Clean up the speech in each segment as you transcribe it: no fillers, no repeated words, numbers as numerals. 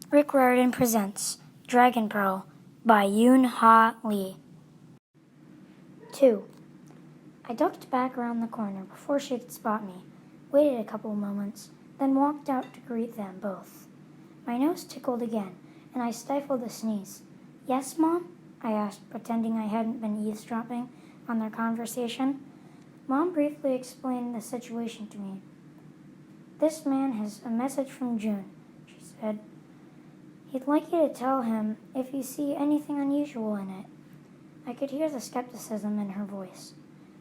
Rick Riordan presents Dragon Pearl by Yoon Ha Lee. 2. I ducked back around the corner before she could spot me, waited a couple of moments, then walked out to greet them both. My nose tickled again, and I stifled a sneeze. "Yes, Mom?" I asked, pretending I hadn't been eavesdropping on their conversation. Mom briefly explained the situation to me. "This man has a message from June," she said. "He'd like you to tell him if you see anything unusual in it." I could hear the skepticism in her voice.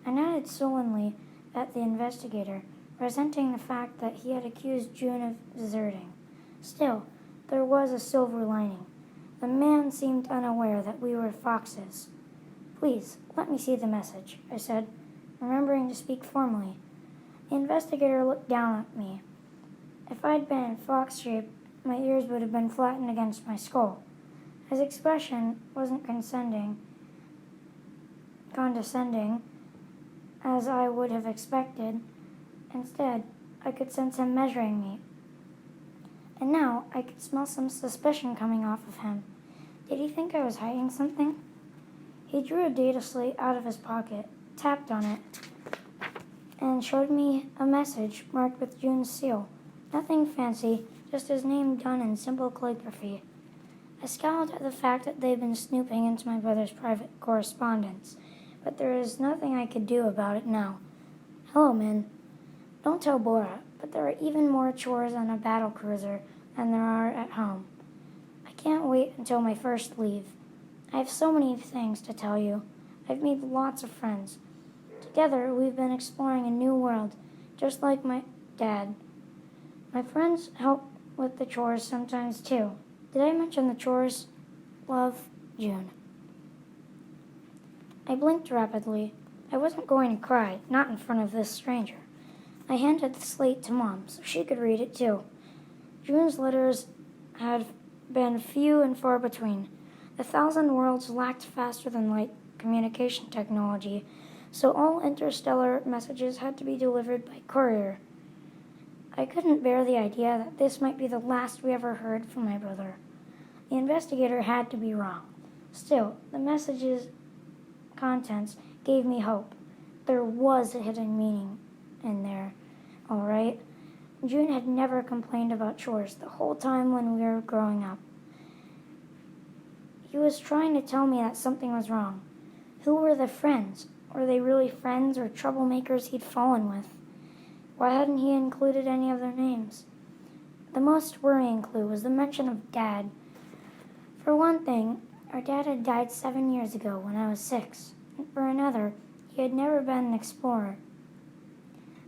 I nodded sullenly at the investigator, resenting the fact that he had accused June of deserting. Still, there was a silver lining. The man seemed unaware that we were foxes. "Please, let me see the message," I said, remembering to speak formally. The investigator looked down at me. If I'd been in fox shape, my ears would have been flattened against my skull. His expression wasn't condescending, as I would have expected. Instead, I could sense him measuring me. And now I could smell some suspicion coming off of him. Did he think I was hiding something? He drew a data slate out of his pocket, tapped on it, and showed me a message marked with June's seal. Nothing fancy, just his name done in simple calligraphy. I scowled at the fact that they'd been snooping into my brother's private correspondence, but there is nothing I could do about it now. "Hello, Min. Don't tell Bora, but there are even more chores on a battle cruiser than there are at home. I can't wait until my first leave. I have so many things to tell you. I've made lots of friends. Together, we've been exploring a new world, just like my dad. My friends help with the chores sometimes, too. Did I mention the chores? Love, June." I blinked rapidly. I wasn't going to cry, not in front of this stranger. I handed the slate to Mom so she could read it too. June's letters had been few and far between. The 1,000 worlds lacked faster-than-light communication technology, so all interstellar messages had to be delivered by courier. I couldn't bear the idea that this might be the last we ever heard from my brother. The investigator had to be wrong. Still, the message's contents gave me hope. There was a hidden meaning in there, all right. June had never complained about chores the whole time when we were growing up. He was trying to tell me that something was wrong. Who were the friends? Were they really friends or troublemakers he'd fallen with? Why hadn't he included any of their names? The most worrying clue was the mention of Dad. For one thing, our dad had died 7 years ago when I was 6, and for another, he had never been an explorer.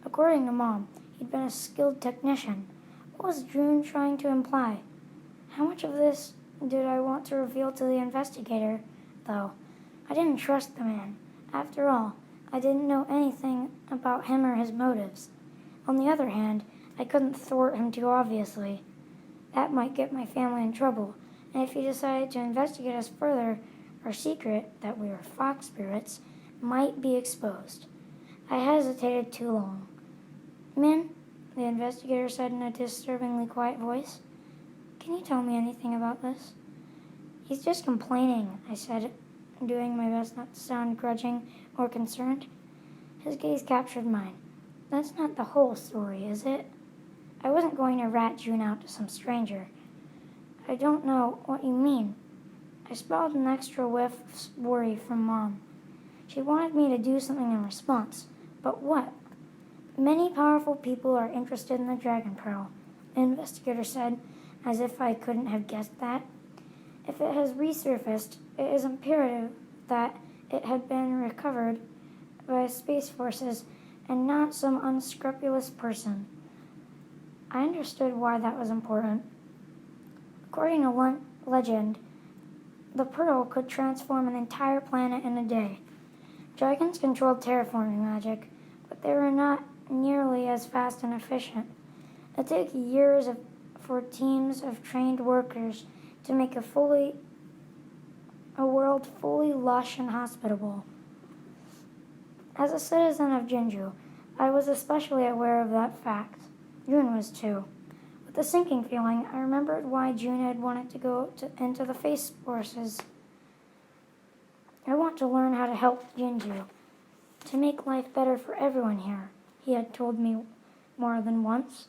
According to Mom, he'd been a skilled technician. What was June trying to imply? How much of this did I want to reveal to the investigator, though? I didn't trust the man. After all, I didn't know anything about him or his motives. On the other hand, I couldn't thwart him too obviously. That might get my family in trouble, and if he decided to investigate us further, our secret, that we were fox spirits, might be exposed. I hesitated too long. "Min," the investigator said in a disturbingly quiet voice, "can you tell me anything about this?" "He's just complaining," I said, doing my best not to sound grudging or concerned. His gaze captured mine. "That's not the whole story, is it?" I wasn't going to rat June out to some stranger. "I don't know what you mean." I spelled an extra whiff of worry from Mom. She wanted me to do something in response, but what? "Many powerful people are interested in the Dragon Pearl," the investigator said, as if I couldn't have guessed that. "If it has resurfaced, it is imperative that it had been recovered by space forces and not some unscrupulous person." I understood why that was important. According to legend, the pearl could transform an entire planet in a day. Dragons controlled terraforming magic, but they were not nearly as fast and efficient. It took years for teams of trained workers to make a world fully lush and hospitable. As a citizen of Jinju, I was especially aware of that fact. June was too. With The sinking feeling, I remembered why June had wanted to go into the Face Forces. I want to learn how to help Jinju, to make life better for everyone here, he had told me more than once.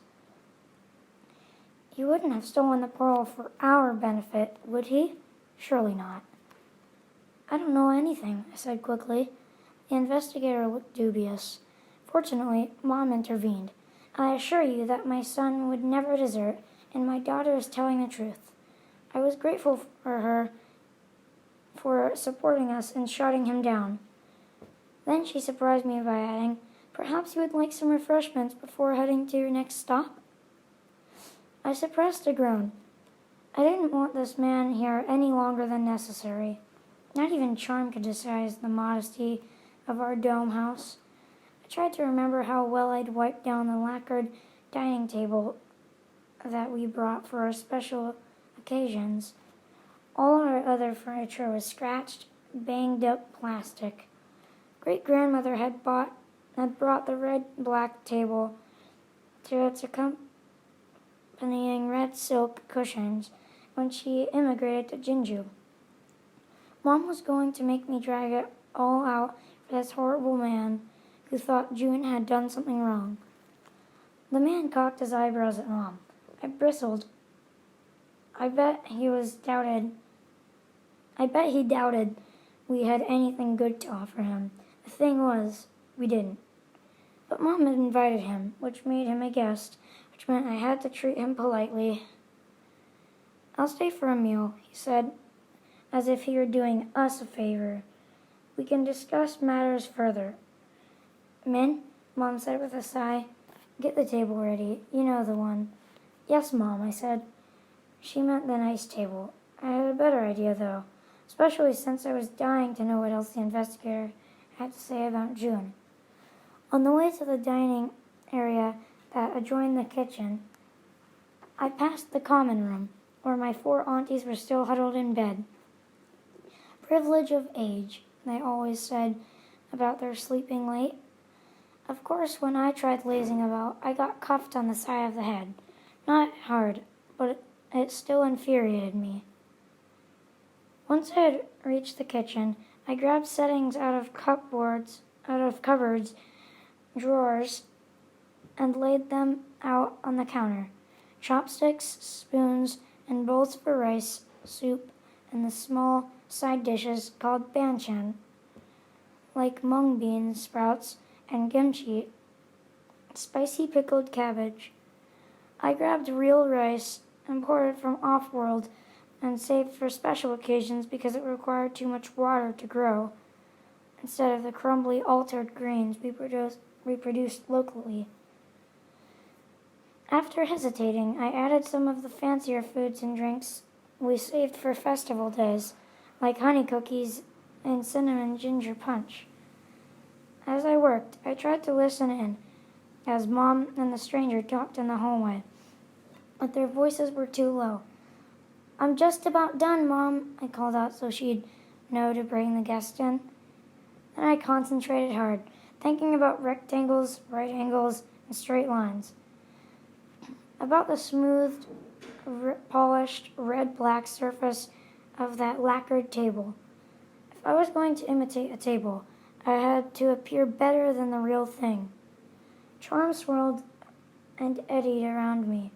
He wouldn't have stolen the pearl for our benefit, would he? Surely not. I don't know anything, I said quickly. The investigator looked dubious. Fortunately, Mom intervened. I assure you that my son would never desert, and my daughter is telling the truth. I was grateful for her for supporting us and shutting him down. Then she surprised me by adding, perhaps you would like some refreshments before heading to your next stop? I suppressed a groan. I didn't want this man here any longer than necessary. Not even charm could disguise the modesty of our dome house. I tried to remember how well I'd wiped down the lacquered dining table that we brought for our special occasions. All our other furniture was scratched, banged-up plastic. Great-grandmother had brought the red-black table to its accompanying red silk cushions when she immigrated to Jinju. Mom was going to make me drag it all out for this horrible man who thought June had done something wrong. The man cocked his eyebrows at Mom. I bristled. I bet he doubted we had anything good to offer him. The thing was, we didn't. But Mom had invited him, which made him a guest, which meant I had to treat him politely. I'll stay for a meal, he said, as if he were doing us a favor. We can discuss matters further. Min, Mom said with a sigh, get the table ready. You know the one. Yes, Mom, I said. She meant the nice table. I had a better idea, though, especially since I was dying to know what else the investigator had to say about June. On the way to the dining area that adjoined the kitchen, I passed the common room, where my 4 aunties were still huddled in bed. Privilege of age, they always said about their sleeping late. Of course, when I tried lazing about, I got cuffed on the side of the head. Not hard, but it still infuriated me. Once I had reached the kitchen, I grabbed settings out of cupboards, drawers, and laid them out on the counter. Chopsticks, spoons, and bowls for rice, soup, and the small side dishes called banchan, like mung bean sprouts and kimchi, spicy pickled cabbage. I grabbed real rice imported from off-world and saved for special occasions because it required too much water to grow, instead of the crumbly altered grains we produced locally. After hesitating, I added some of the fancier foods and drinks we saved for festival days, like honey cookies and cinnamon ginger punch. As I worked, I tried to listen in as Mom and the stranger talked in the hallway, but their voices were too low. I'm just about done, Mom, I called out so she'd know to bring the guest in. Then I concentrated hard, thinking about rectangles, right angles, and straight lines. About the smooth, polished, red-black surface of that lacquered table. If I was going to imitate a table, I had to appear better than the real thing. Charm swirled and eddied around me.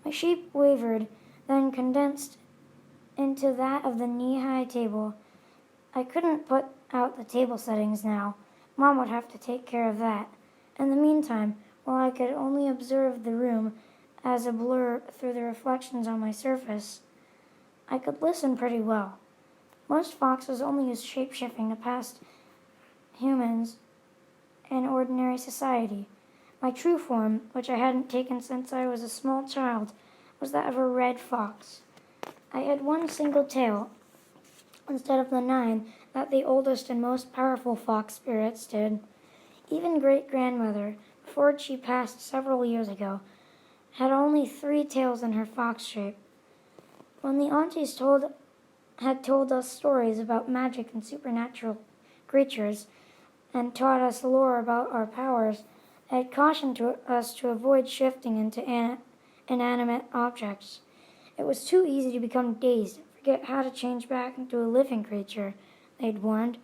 My shape wavered, then condensed into that of the knee-high table. I couldn't put out the table settings now. Mom would have to take care of that. In the meantime, while I could only observe the room as a blur through the reflections on my surface, I could listen pretty well. Most foxes only use shape-shifting to pass humans in ordinary society. My true form, which I hadn't taken since I was a small child, was that of a red fox. I had one single tail, instead of the 9 that the oldest and most powerful fox spirits did. Even great-grandmother, before she passed several years ago, had only 3 tails in her fox shape. When the aunties had told us stories about magic and supernatural creatures and taught us lore about our powers, they had cautioned us to avoid shifting into inanimate objects. It was too easy to become dazed and forget how to change back into a living creature, they'd warned.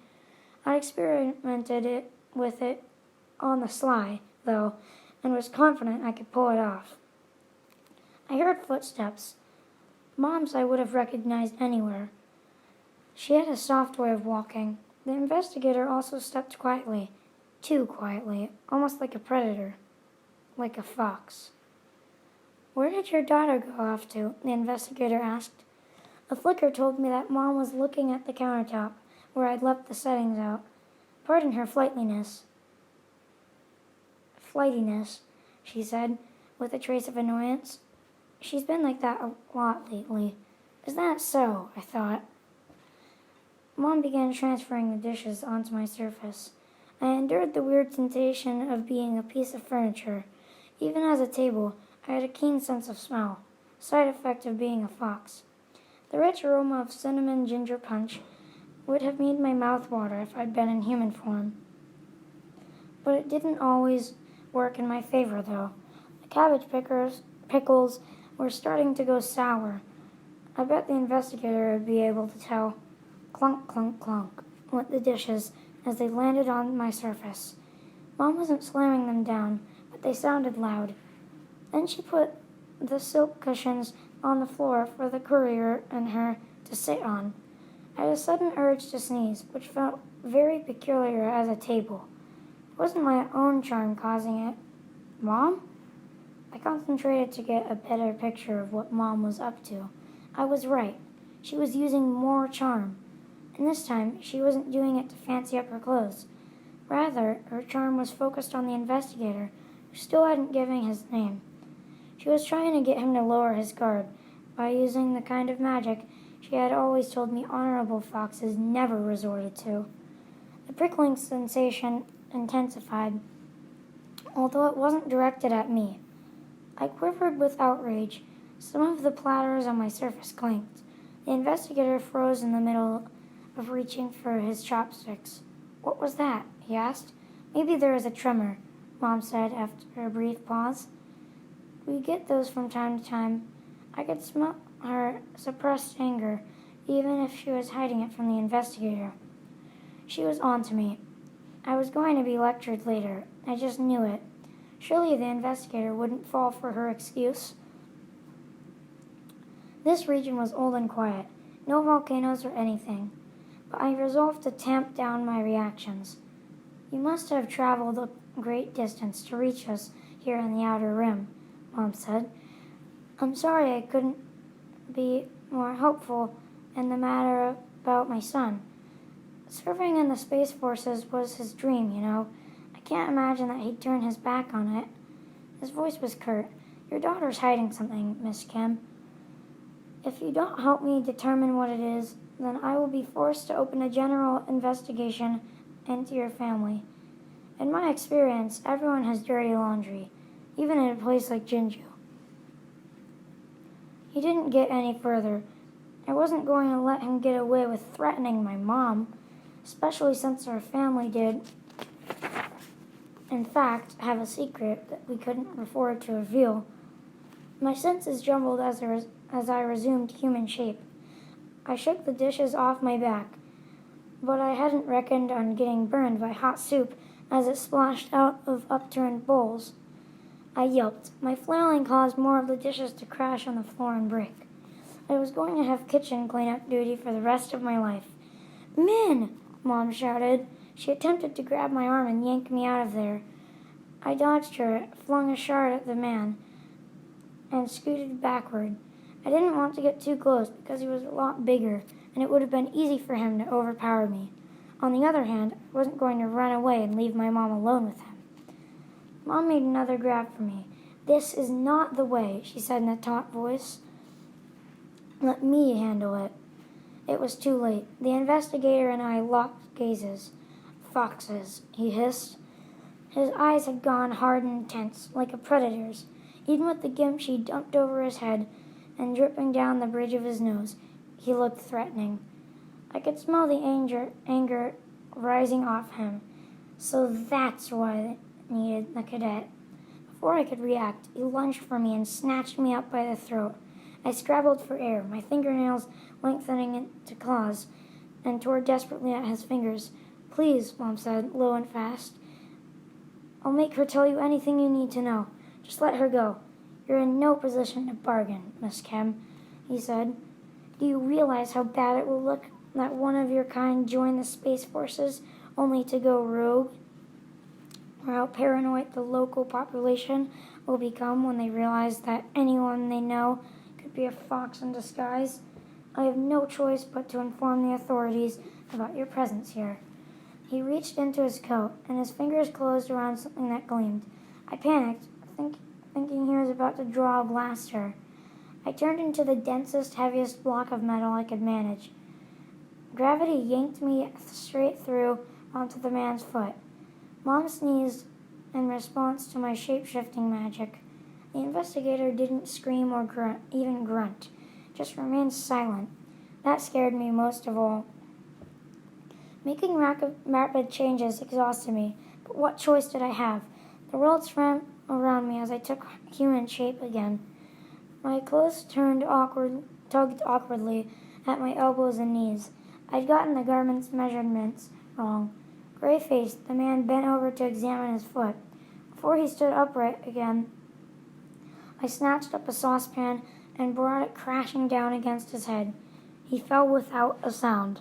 I experimented with it on the sly, though, and was confident I could pull it off. I heard footsteps. Mom's I would have recognized anywhere. She had a soft way of walking. The investigator also stepped quietly, too quietly, almost like a predator, like a fox. "Where did your daughter go off to?" the investigator asked. A flicker told me that Mom was looking at the countertop, where I'd left the settings out. "Pardon her flightiness," she said, with a trace of annoyance. "She's been like that a lot lately." "Is that so?" I thought. Mom began transferring the dishes onto my surface. I endured the weird sensation of being a piece of furniture. Even as a table, I had a keen sense of smell, side effect of being a fox. The rich aroma of cinnamon ginger punch would have made my mouth water if I'd been in human form. But it didn't always work in my favor, though. The cabbage pickles were starting to go sour. I bet the investigator would be able to tell. Clunk, clunk, clunk went the dishes as they landed on my surface. Mom wasn't slamming them down, but they sounded loud. Then she put the silk cushions on the floor for the courier and her to sit on. I had a sudden urge to sneeze, which felt very peculiar as a table. It wasn't my own charm causing it. "Mom?" I concentrated to get a better picture of what Mom was up to. I was right. She was using more charm. And this time, she wasn't doing it to fancy up her clothes. Rather, her charm was focused on the investigator, who still hadn't given his name. She was trying to get him to lower his guard by using the kind of magic she had always told me honorable foxes never resorted to. The prickling sensation intensified, although it wasn't directed at me. I quivered with outrage. Some of the platters on my surface clanked. The investigator froze in the middle of reaching for his chopsticks. "What was that?" he asked. "Maybe there is a tremor," Mom said after a brief pause. "We get those from time to time." I could smell her suppressed anger, even if she was hiding it from the investigator. She was on to me. I was going to be lectured later. I just knew it. Surely the investigator wouldn't fall for her excuse. This region was old and quiet, no volcanoes or anything, but I resolved to tamp down my reactions. "You must have traveled a great distance to reach us here in the outer rim," Mom said. "I'm sorry I couldn't be more helpful in the matter about my son. Serving in the Space Forces was his dream, you know. I can't imagine that he'd turn his back on it." His voice was curt. "Your daughter's hiding something, Miss Kim. If you don't help me determine what it is, then I will be forced to open a general investigation into your family. In my experience, everyone has dirty laundry, even in a place like Jinju." He didn't get any further. I wasn't going to let him get away with threatening my mom, especially since our family did, in fact, have a secret that we couldn't afford to reveal. My senses jumbled as I resumed human shape. I shook the dishes off my back, but I hadn't reckoned on getting burned by hot soup as it splashed out of upturned bowls. I yelped. My flailing caused more of the dishes to crash on the floor and break. I was going to have kitchen cleanup duty for the rest of my life. "Min!" Mom shouted. She attempted to grab my arm and yank me out of there. I dodged her, flung a shard at the man, and scooted backward. I didn't want to get too close because he was a lot bigger, and it would have been easy for him to overpower me. On the other hand, I wasn't going to run away and leave my mom alone with him. Mom made another grab for me. "This is not the way," she said in a taut voice. "Let me handle it." It was too late. The investigator and I locked gazes. "Foxes," he hissed. His eyes had gone hard and intense, like a predator's. Even with the kimchi dumped over his head and dripping down the bridge of his nose, he looked threatening. I could smell the anger rising off him. So that's why they needed the cadet. Before I could react, he lunged for me and snatched me up by the throat. I scrabbled for air, my fingernails lengthening into claws, and tore desperately at his fingers. "Please," Mom said, low and fast. "I'll make her tell you anything you need to know. Just let her go." "You're in no position to bargain, Miss Kim," he said. "Do you realize how bad it will look that one of your kind joined the Space Forces only to go rogue? Or how paranoid the local population will become when they realize that anyone they know could be a fox in disguise? I have no choice but to inform the authorities about your presence here." He reached into his coat, and his fingers closed around something that gleamed. I panicked, thinking he was about to draw a blaster. I turned into the densest, heaviest block of metal I could manage. Gravity yanked me straight through onto the man's foot. Mom sneezed in response to my shape-shifting magic. The investigator didn't scream or even grunt, just remained silent. That scared me most of all. Making rapid changes exhausted me, but what choice did I have? The world swam around me as I took human shape again. My clothes tugged awkwardly at my elbows and knees. I'd gotten the garment's measurements wrong. Gray-faced, the man bent over to examine his foot. Before he stood upright again, I snatched up a saucepan and brought it crashing down against his head. He fell without a sound.